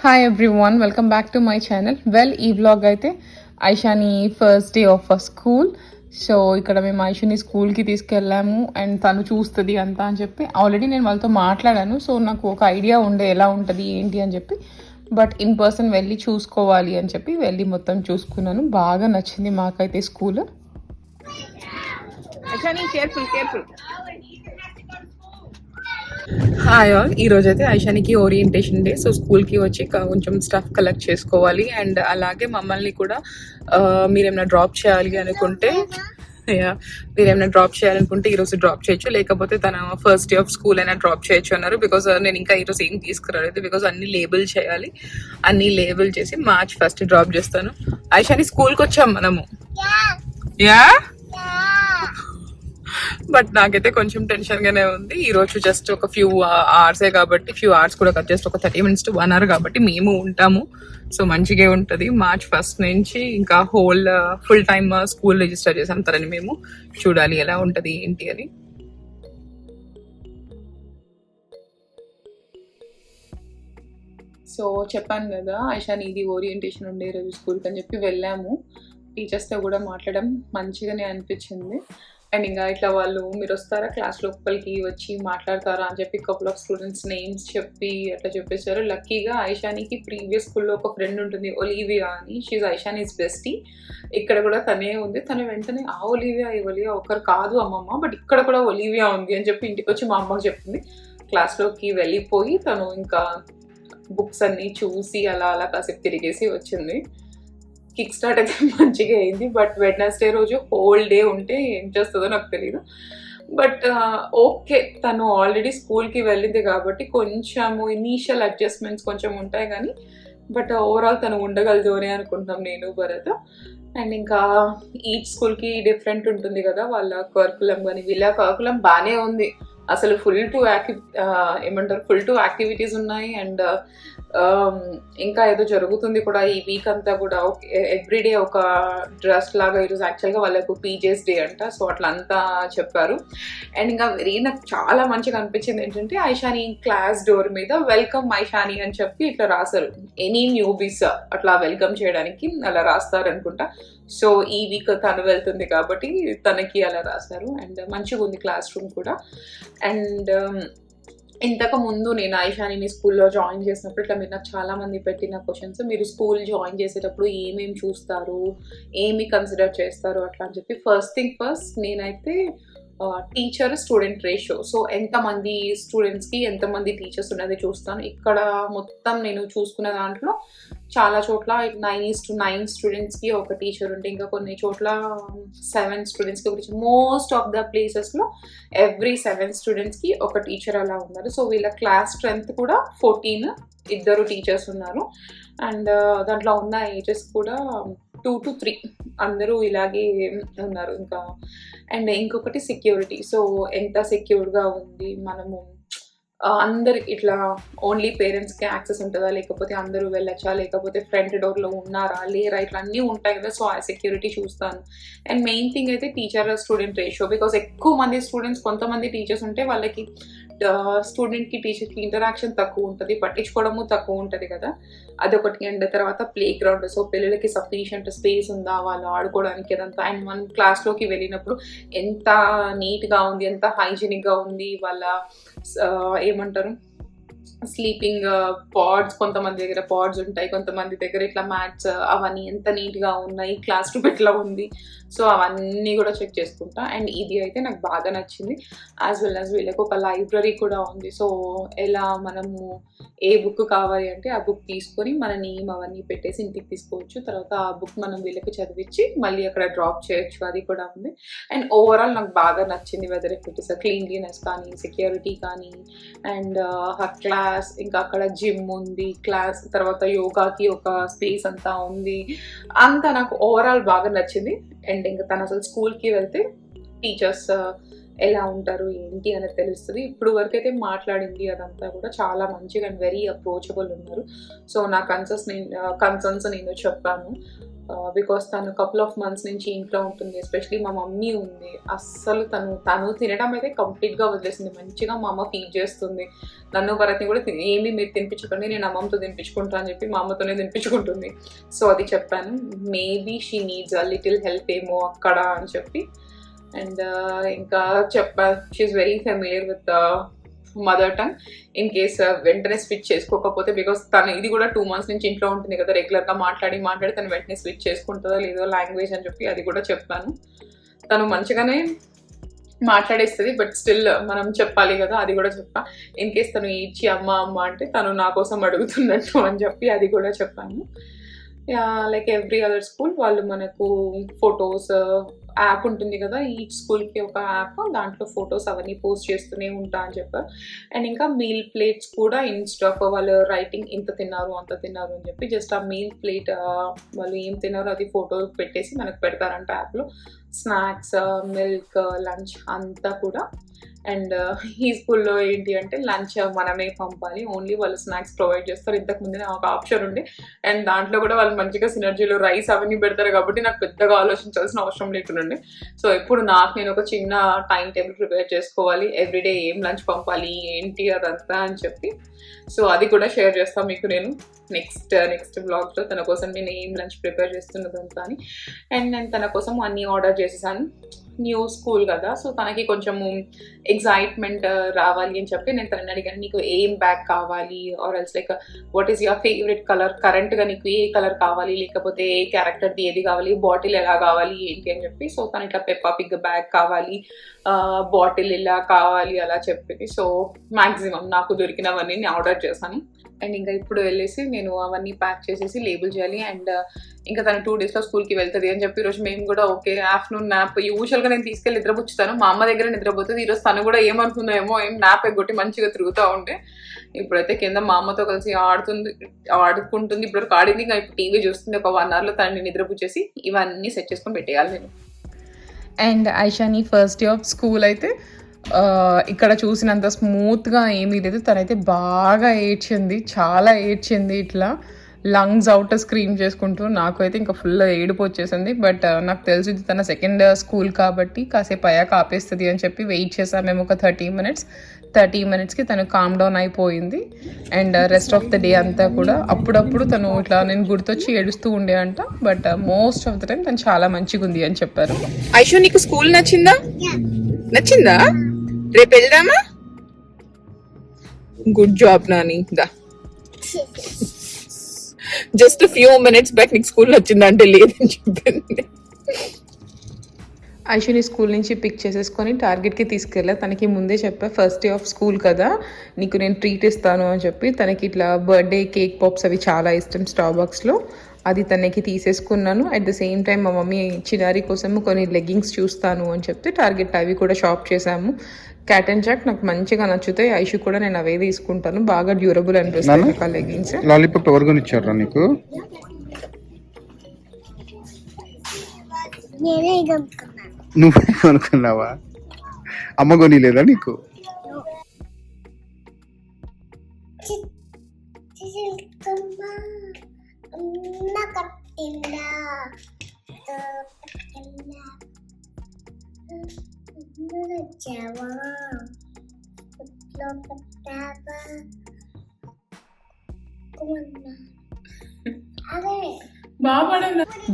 Hi everyone, welcome back to my channel. ఈ vlog అయితే Aishani first day of school. So ఇక్కడ మేము ఐషాని స్కూల్కి తీసుకెళ్ళాము అండ్ తను చూస్తుంది అంతా అని చెప్పి ఆల్రెడీ నేను వాళ్ళతో మాట్లాడాను. సో నాకు ఒక ఐడియా ఉండే ఎలా ఉంటుంది ఏంటి అని చెప్పి, బట్ ఇన్ పర్సన్ వెళ్ళి చూసుకోవాలి అని చెప్పి వెళ్ళి మొత్తం చూసుకున్నాను. బాగా నచ్చింది మాకైతే school. Aishani careful careful. Hi all, ఈరోజు అయితే ఐషానికి ఓరియంటేషన్ డే. సో స్కూల్కి వచ్చి కొంచెం స్టఫ్ కలెక్ట్ చేసుకోవాలి అండ్ అలాగే మమ్మల్ని కూడా మీరేమైనా డ్రాప్ చేయాలి అనుకుంటే ఈరోజు డ్రాప్ చేయొచ్చు, లేకపోతే తన ఫస్ట్ డే ఆఫ్ స్కూల్ అయినా డ్రాప్ చేయొచ్చు అన్నారు. బికాజ్ నేను ఇంకా ఈరోజు ఏం తీసుకురాలేదు, బికాజ్ అన్ని లేబుల్ చేయాలి. అన్ని లేబుల్ చేసి మార్చ్ 1 డ్రాప్ చేస్తాను. ఐషాని స్కూల్కి వచ్చాం మనము. యా బట్ నాకైతే కొంచెం టెన్షన్ గానే ఉంది. ఈ రోజు జస్ట్ ఒక ఫ్యూ అవర్సే కాబట్టి, ఫ్యూ అవర్స్ కూడా జస్ట్ ఒక 30 minutes to 1 hour కాబట్టి మేము ఉంటాము. సో మంచిగా ఉంటుంది. మార్చ్ 1 నుంచి ఇంకా whole full time school register చేసాం తనని. మేము చూడాలి ఎలా ఉంటది ఏంటి అని. సో చెప్పాను కదా, ఐషాని ఇది ఓరియంటేషన్ ఉండే రోజు స్కూల్కి అని చెప్పి వెళ్ళాము. టీచర్స్తో కూడా మాట్లాడడం మంచిగానే అనిపించింది. అండ్ ఇంకా ఇట్లా వాళ్ళు మీరు వస్తారా క్లాస్ లోపలికి వచ్చి మాట్లాడతారా అని చెప్పి కపుల్ ఆఫ్ స్టూడెంట్స్ నేమ్స్ చెప్పి అట్లా చెప్పేశారు. లక్కీగా ఐషానికి ప్రీవియస్ స్కూల్లో ఒక ఫ్రెండ్ ఉంటుంది, ఒలీవియా అని. She's Aishani's bestie. ఇక్కడ కూడా తనే ఉంది. తను వెంటనే ఆ ఒలీవియా ఒకరు కాదు అమ్మమ్మ, బట్ ఇక్కడ కూడా ఒలీవియా ఉంది అని చెప్పి ఇంటికి వచ్చి మా అమ్మకి చెప్పింది. క్లాస్లోకి వెళ్ళిపోయి తను ఇంకా బుక్స్ అన్నీ చూసి అలా అలా కాసేపు తిరిగేసి వచ్చింది. కిక్ స్టార్ట్ అయితే మంచిగా అయింది. బట్ వెడ్నెస్డే రోజు హోల్ డే ఉంటే ఏం చేస్తుందో నాకు తెలియదు. బట్ ఓకే, తను ఆల్రెడీ స్కూల్కి వెళ్ళింది కాబట్టి కొంచెము ఇనీషియల్ అడ్జస్ట్మెంట్స్ కొంచెం ఉంటాయి కానీ, బట్ ఓవరాల్ తను ఉండగలదు అని అనుకుంటున్నాం నేను భరత్. అండ్ ఇంకా ఈచ్ స్కూల్కి డిఫరెంట్ ఉంటుంది కదా వాళ్ళ కరికులం కానీ. వీళ్ళ కరికులం బాగానే ఉంది అసలు. ఫుల్ టు యాక్టివిటీస్ ఉన్నాయి. అండ్ ఇంకా ఏదో జరుగుతుంది కూడా ఈ వీక్ అంతా కూడా. ఎవ్రీడే ఒక డ్రెస్ లాగా. ఈరోజు యాక్చువల్గా వాళ్ళకు పీజేస్ డే అంట. సో అట్లా అంతా చెప్పారు. అండ్ ఇంకా నాకు చాలా మంచిగా అనిపించింది ఏంటంటే, ఐషాని క్లాస్ డోర్ మీద వెల్కమ్ ఐషాని అని చెప్పి ఇట్లా రాశారు. ఎనీ న్యూబీస్ అట్లా వెల్కమ్ చేయడానికి అలా రాస్తారు అనుకుంటా. సో ఈ వీక్ తను వెళ్తుంది కాబట్టి తనకి అలా రాశారు. అండ్ మంచిగా ఉంది క్లాస్ రూమ్ కూడా. అండ్ ఇంతకు ముందు నేను ఐషాని స్కూల్లో జాయిన్ చేసినప్పుడు ఇట్లా మీరు నాకు చాలా మంది పెట్టిన క్వశ్చన్స్, మీరు స్కూల్ జాయిన్ చేసేటప్పుడు ఏమేమి చూస్తారు, ఏమి కన్సిడర్ చేస్తారు అట్లా అని చెప్పి. ఫస్ట్ థింగ్ ఫస్ట్, నేనైతే టీచర్ స్టూడెంట్ రేషియో. సో ఎంతమంది స్టూడెంట్స్కి ఎంతమంది టీచర్స్ ఉన్నది చూస్తాను. ఇక్కడ మొత్తం నేను చూసుకున్న దాంట్లో చాలా చోట్ల 9:9 స్టూడెంట్స్కి ఒక టీచర్ ఉంటే, ఇంకా కొన్ని చోట్ల 7 స్టూడెంట్స్కి ఒక టీచర్. మోస్ట్ ఆఫ్ ద ప్లేసెస్లో ఎవ్రీ 7 స్టూడెంట్స్కి ఒక టీచర్ అలా ఉన్నారు. సో వీళ్ళ క్లాస్ స్ట్రెంత్ కూడా 14, 2 టీచర్స్ ఉన్నారు. అండ్ దాంట్లో ఉన్న ఏజెస్ కూడా 2 to 3 అందరూ ఇలాగే ఉన్నారు. ఇంకా అండ్ ఇంకొకటి సెక్యూరిటీ. సో ఎంత సెక్యూర్గా ఉంది, మనము అందరికి ఇట్లా ఓన్లీ పేరెంట్స్కి యాక్సెస్ ఉంటుందా, లేకపోతే అందరూ వెళ్ళచ్చా, లేకపోతే ఫ్రంట్ డోర్లో ఉన్నారా లేరా, ఇట్లా అన్నీ ఉంటాయి కదా. సో ఆ సెక్యూరిటీ చూస్తాను. అండ్ మెయిన్ థింగ్ అయితే టీచర్ స్టూడెంట్ రేషియో. బికాస్ ఎక్కువ మంది స్టూడెంట్స్, కొంతమంది టీచర్స్ ఉంటే వాళ్ళకి స్టూడెంట్కి టీచర్కి ఇంటరాక్షన్ తక్కువ ఉంటుంది, పట్టించుకోవడము తక్కువ ఉంటుంది కదా, అదొకటి. అండ్ తర్వాత ప్లే గ్రౌండ్. సో పిల్లలకి సఫిషియంట్ స్పేస్ ఉందా వాళ్ళు ఆడుకోవడానికి అదంతా. అండ్ మనం క్లాస్లోకి వెళ్ళినప్పుడు ఎంత నీట్గా ఉంది, ఎంత హైజీనిక్గా ఉంది. వాళ్ళ ఏమంటారు స్లీపింగ్ పాడ్స్, కొంతమంది దగ్గర పాడ్స్ ఉంటాయి, కొంతమంది దగ్గర ఇట్లా మ్యాట్స్, అవన్నీ ఎంత నీట్గా ఉన్నాయి, క్లాస్ రూమ్ ఎట్లా ఉంది. సో అవన్నీ కూడా చెక్ చేసుకుంటా. అండ్ ఇది అయితే నాకు బాగా నచ్చింది. యాజ్ వెల్ యాజ్ వీళ్ళకి ఒక లైబ్రరీ కూడా ఉంది. సో ఎలా మనము ఏ బుక్ కావాలి అంటే ఆ బుక్ తీసుకొని మన నేమ్ అవన్నీ పెట్టేసి ఇంటికి తీసుకోవచ్చు. తర్వాత ఆ బుక్ మనం వీళ్ళకి చదివించి మళ్ళీ అక్కడ డ్రాప్ చేయొచ్చు, అది కూడా ఉంది. అండ్ ఓవరాల్ నాకు బాగా నచ్చింది. వెదర్ ఇట్ ఇస్ క్లీన్లీనెస్ కానీ, సెక్యూరిటీ కానీ, అండ్ క్లాస్, ఇంకా అక్కడ జిమ్ ఉంది, క్లాస్ తర్వాత యోగాకి ఒక స్పేస్ అంతా ఉంది. అంతా నాకు ఓవరాల్ బాగా నచ్చింది. అండ్ ఇంకా తను అసలు స్కూల్కి వెళ్తే టీచర్స్ ఎలా ఉంటారు ఏంటి అనేది తెలుస్తుంది. ఇప్పుడు వరకైతే మాట్లాడింది అదంతా కూడా చాలా మంచిగా అండ్ వెరీ అప్రోచబుల్ ఉన్నారు. సో నా కన్సర్న్స్ నేను చెప్పాను. బికాస్ తను కపుల్ ఆఫ్ మంత్స్ నుంచి ఇంట్లో ఉంటుంది. ఎస్పెషలీ మా మమ్మీ ఉంది, అస్సలు తను తినడం అయితే కంప్లీట్గా వదిలేసింది. మంచిగా మా అమ్మ ఫీడ్ చేస్తుంది. నన్ను భరత్ని కూడా ఏమీ మీరు తినిపించకండి, నేను అమ్మమ్మతో తినిపించుకుంటా అని చెప్పి మా అమ్మతోనే తినిపించుకుంటుంది. సో అది చెప్పాను. Maybe she needs a little help ఏమో అక్కడ అని చెప్పి. అండ్ ఇంకా she's very familiar with mother tongue. In case వెంటనే స్విచ్ చేసుకోకపోతే, బికాస్ తను ఇది కూడా 2 months నుంచి ఇంట్లో ఉంటుంది కదా, రెగ్యులర్గా మాట్లాడి తను వెంటనే స్విచ్ చేసుకుంటుందో లేదో లాంగ్వేజ్ అని చెప్పి అది కూడా చెప్పాను. తను మంచిగానే మాట్లాడేస్తుంది, బట్ స్టిల్ మనం చెప్పాలి కదా, అది కూడా చెప్పా. ఇన్ కేస్ తను ఇచ్చి అమ్మ అంటే తను నా కోసం అడుగుతున్నట్టు అని చెప్పి అది కూడా చెప్పాను. లైక్ ఎవ్రీ అదర్ స్కూల్ వాళ్ళు మనకు ఫొటోస్ యాప్ ఉంటుంది కదా, ఈచ్ స్కూల్కి ఒక యాప్, దాంట్లో ఫొటోస్ అవన్నీ పోస్ట్ చేస్తూనే ఉంటా అని చెప్పారు. అండ్ ఇంకా మీల్ ప్లేట్స్ కూడా ఇన్స్టెడ్ ఆఫ్ వాళ్ళు రైటింగ్ ఇంత తిన్నారు అంత తిన్నారు అని చెప్పి జస్ట్ ఆ మీల్ ప్లేట్ వాళ్ళు ఏం తిన్నారో అది ఫోటో పెట్టేసి మనకు పెడతారంట యాప్లో. స్నాక్స్, మిల్క్, లంచ్ అంతా కూడా. అండ్ ఈ స్కూల్లో ఏంటి అంటే లంచ్ మనమే పంపాలి, ఓన్లీ వాళ్ళు స్నాక్స్ ప్రొవైడ్ చేస్తారు. ఇంతకుముందే ఒక ఆప్షన్ ఉండే, అండ్ దాంట్లో కూడా వాళ్ళు మంచిగా సినర్జీలో రైస్ అవన్నీ పెడతారు కాబట్టి నాకు పెద్దగా ఆలోచించాల్సిన అవసరం లేకుండే. సో ఇప్పుడు నేను ఒక చిన్న టైం టేబుల్ ప్రిపేర్ చేసుకోవాలి, ఎవ్రీడే ఏం లంచ్ పంపాలి ఏంటి అదంతా అని చెప్పి. సో అది కూడా షేర్ చేస్తాను మీకు నేను నెక్స్ట్ బ్లాగ్లో, తన కోసం నేను ఏం లంచ్ ప్రిపేర్ చేస్తున్నదంతా అని. అండ్ నేను తన కోసం అన్నీ ఆర్డర్ చేసేసాను. న్యూ స్కూల్ కదా, సో తనకి కొంచెము ఎగ్జైట్మెంట్ రావాలి అని చెప్పి నేను తనని అడిగాను, నీకు ఏం బ్యాగ్ కావాలి, or else like what is your favourite colour, కరెంట్గా నీకు ఏ కలర్ కావాలి, లేకపోతే ఏ క్యారెక్టర్ది ఏది కావాలి, బాటిల్ ఎలా కావాలి ఏంటి అని చెప్పి. సో తను ఇట్లా పెప్పా పిగ్ బ్యాగ్ కావాలి, బాటిల్ ఇలా కావాలి అలా చెప్పింది. సో మ్యాక్సిమం నాకు దొరికినవన్నీ నేను ఆర్డర్ చేశాను. అండ్ ఇంకా ఇప్పుడు వెళ్ళేసి నేను అవన్నీ ప్యాక్ చేసేసి లేబుల్ చేయాలి. అండ్ ఇంకా తను 2 daysలో స్కూల్కి వెళ్తుంది అని చెప్పి ఈరోజు మేము కూడా ఓకే ఆఫ్టర్నూన్ న్యాప్ యూజువల్గా నేను తీసుకెళ్ళి నిద్రపుచ్చుతాను, మా అమ్మ దగ్గర నిద్రపోతుంది. ఈరోజు తను కూడా ఏమనుకుందో ఏం న్యాప్ ఎగ్గొట్టి మంచిగా తిరుగుతూ ఉంటే ఇప్పుడైతే కింద మా అమ్మతో కలిసి ఆడుకుంటుంది. ఇప్పుడు ఆడింది, ఇంకా ఇప్పుడు టీవీ చూస్తుంది. ఒక 1 hourలో తనని నిద్రపుచ్చేసి ఇవన్నీ సెట్ చేసుకొని పెట్టేయాలి నేను. And Aishani first day of school అయితే ఇక్కడ చూసినంత స్మూత్గా ఏమీ లేదు. తనైతే బాగా ఏడ్చింది, చాలా ఏడ్చింది, ఇట్లా లంగ్స్ అవుట్ స్క్రీమ్ చేసుకుంటూ. నాకు అయితే ఇంకా ఫుల్ ఏడుపు వచ్చేసింది. బట్ నాకు తెలిసి తన సెకండ్ స్కూల్ కాబట్టి కాసేపు అయ్యాక ఆపేస్తుంది అని చెప్పి వెయిట్ చేసాం మేము ఒక 30 minutes తను కామ్ డౌన్ అయిపోయింది. And rest of the day అంతా కూడా అప్పుడప్పుడు తను ఇట్లా నేను గుర్తొచ్చి ఏడుస్తూ ఉండే అంట. But most of the time తను చాలా మంచిగా ఉంది అని చెప్పారు. ఐషు నీకు స్కూల్ నచ్చిందా? రేపు వెళ్దామా? Good job Nani. Just few minutes back నీకు స్కూల్ నచ్చిందంటే లేదని చెప్పింది. ఐషుని స్కూల్ నుంచి పిక్ చేసేసుకొని టార్గెట్కి తీసుకెళ్ళా. తనకి ముందే చెప్పా ఫస్ట్ డే ఆఫ్ స్కూల్ కదా నీకు నేను ట్రీట్ ఇస్తాను అని చెప్పి. తనకి ఇట్లా బర్త్డే కేక్ పాప్స్ అవి చాలా ఇష్టం స్టార్బక్స్లో, అది తనకి తీసేసుకున్నాను. అట్ ద సేమ్ టైం మా మమ్మీ చిన్నారి కోసం కొన్ని లెగ్గింగ్స్ చూస్తాను అని చెప్తే టార్గెట్ అవి కూడా షాప్ చేసాము. క్యాట్ అండ్ జాక్ నాకు మంచిగా నచ్చుతాయి, ఐషు కూడా నేను అవే తీసుకుంటాను, బాగా డ్యూరబుల్ అనిపిస్తాయి నాకు ఆ లెగ్గింగ్స్. లాలీపాప్ ఎవరు కొనిచ్చారా నీకు? నువ్వే కొనుక్కున్నావా? అమ్మ కొనిలేదా నీకు?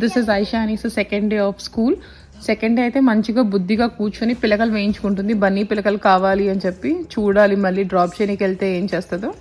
This is Aishani's second day of school. Second day అయితే మంచిగా బుద్ధిగా కూర్చొని పిలకలు వేయించుకుంటుంది. బన్నీ పిలకలు కావాలి అని చెప్పి. చూడాలి మళ్ళీ డ్రాప్ చేయడానికి వెళ్తే ఏం చేస్తుందో.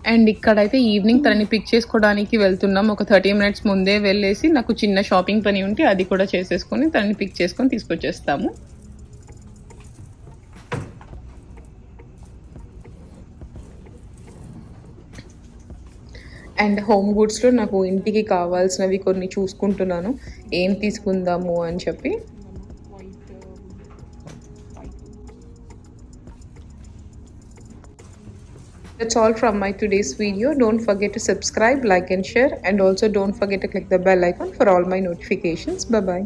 అండ్ ఇక్కడైతే ఈవినింగ్ తనని పిక్ చేసుకోవడానికి వెళ్తున్నాం. ఒక 30 minutes ముందే వెళ్ళేసి నాకు చిన్న షాపింగ్ పని ఉంటే అది కూడా చేసేసుకొని తనని పిక్ చేసుకొని తీసుకొచ్చేస్తాము. అండ్ హోమ్ గుడ్స్లో నాకు ఇంటికి కావాల్సినవి కొన్ని చూసుకుంటున్నాను, ఏం తీసుకుందాము అని చెప్పి. That's all from my today's video. Don't forget to subscribe, like and share, and also don't forget to click the bell icon for all my notifications. Bye bye.